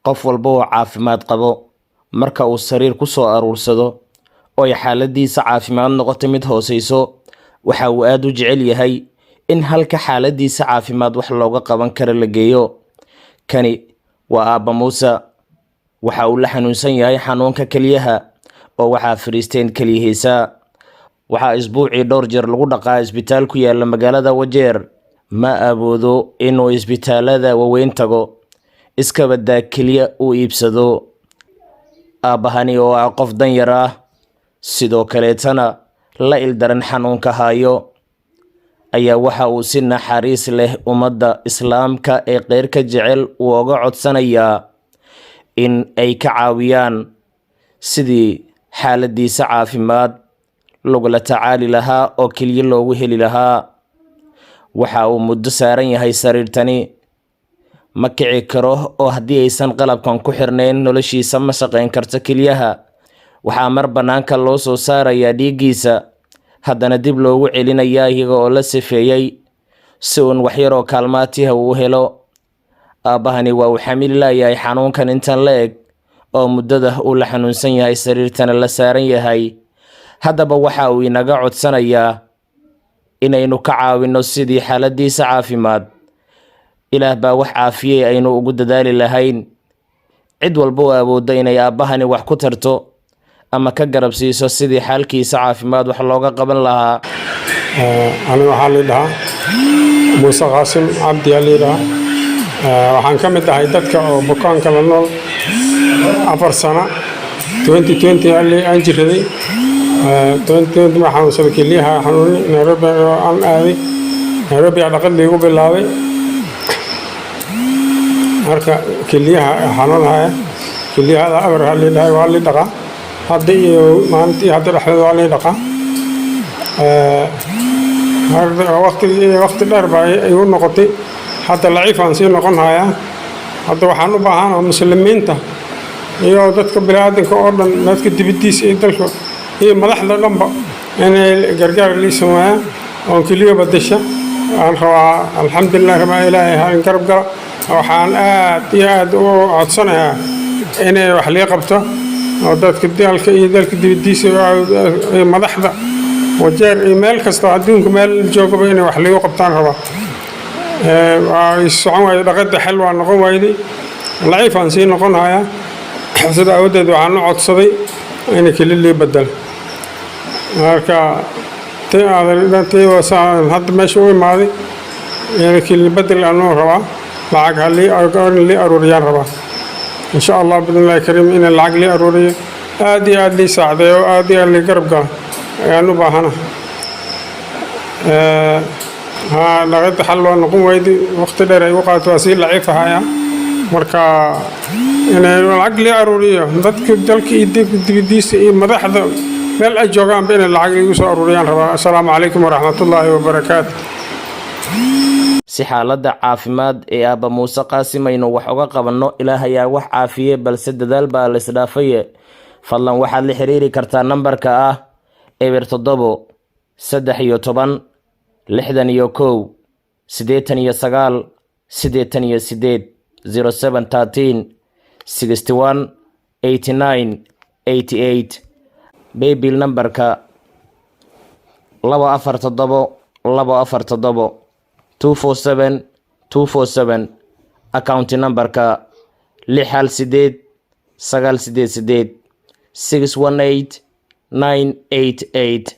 qof walba oo caafimaad qabo marka uu sariir ku soo aruursado oo ay xaaladiisa caafimaad noqoto mid hooseyso waxa uu aad u jecel yahay in halka xaaladiisa caafimaad wax looga qaban karo la geeyo. Kani waa Aabba Muuse, waxa uu la xanuunsan yahay xanuunka keliyaha oo waxaa fariisteen keliyihiisa. waxaa isbuucii dhowr jeer lagu dhaqaa isbitaal ku yaala magaalada Wajeer. ma awoodo inuu isbitaalada waaweyn tago, iska badaa keliya uu iibsado. Aabbahani oo ah qof danyar ah, sidoo kaleetana la ildaran xanuunka hayo, ayaa waxa uu si naxariis leh ummadda islaamka ee qeyrka jecel uu uga codsanayaa in ay ka caawiyaan sidii xaaladiisa caafimaad lagula tacaali lahaa oo keliya loogu heli lahaa. waxa uu muddo saaran yahay sariirtani, ma kici karo oo haddii aysan qalabkan ku xirnayn noloshiisa ma shaqayn karto keliyaha. waxaa mar bannaanka loo soo saarayaa dhiiggiisa, haddana dib loogu celinayaa iyaga oo la sifeeyey si uun waxyaroo kaalmaatiha uu helo. Aabbahani waa uu xamili layahay xanuunkan intan la eg oo muddada uu la xanuunsan yahay sariirtana la saaran yahay. haddaba waxa uu inaga codsanayaa inaynu ka caawinno sidii xaaladiisa caafimaad ilaah baa wax caafiyey aynu ugu dadaali lahayn. cid walba oo awoodda inay aabbahani wax ku tarto ama ka garab siiso sidii xaalkiisa caafimaad wax looga qaban lahaa. aniga waxaa la dhahaa Muuse Qaasim Cabdi Aliira. waxaan ka mid ahay dadka oo bukaanka la nool 4 sano 2020 aan jiraday. 2020 ma xanuunsaday keliyaha xanuuni Nairobi aan aaday. Nairobi dhaqan liigu bilaabay marka keliyaha xanuunaya keliyaha abar hal dhahay waa la dhaqaa. hadda iyo maalintii hadda dhexdeeda waa la dhaqaa. waqti dheer baa igu noqotay. hadda laciif aan sii noqon hayaa. hadda waxaan u baahanahay muslimiinta iyo dadka bini'aadanka oo dhan, dadka dibadiisa iyo dalka iyo madaxda dhanba inay gargaar lii sameeyaan oo keliya badasha. aan rabaa alxamdulilah rabaa ilaahay ha garab gala. waxaan aad iyo aad u codsanayaa inay wax lii qabto oo dadka dalka iyo dalka dibadiisa iyo madaxda Wajeer iyo meel kasta adduunka meel joogaba inay wax lii qabtaan rabaa. socon waayo dhaqada xal waa noqon waayday. laciif aan sii noqon hayaa. sida awoodeed waxaan u codsaday in keliya lii bedel. marka hadda meesha u imaaday in keliya bedel aan rabaa. lacag halii aruuriyaan rabaa. إن شاء الله بإذن الله الكريم إن العقل أروري آدي لي ساعدة وآدي لي قرب قال يعني باهنا. ها لغاية حلوة نقوم ويدي وقت دير وقعت وسيل لعيفة هاي مركا إن العقل أروري ضدك دلك يديك ديس مدح مال أجوغان بين العقل يوسف أروريان ربا. السلام عليكم ورحمة الله وبركاته. si xaaladda caafimaad ee Aabba Muuse Qaasim aynu wax uga qabanno, Ilaah ayaa wax caafiyey, balse dadaal baa la isdhaafay. fadlan waxaad la xiriiri kartaa nambarka ah 07 13 61 89 88 0713 61 89 88. Baybil nambarka 247 247 247 247. account numberka 618 988 618 988.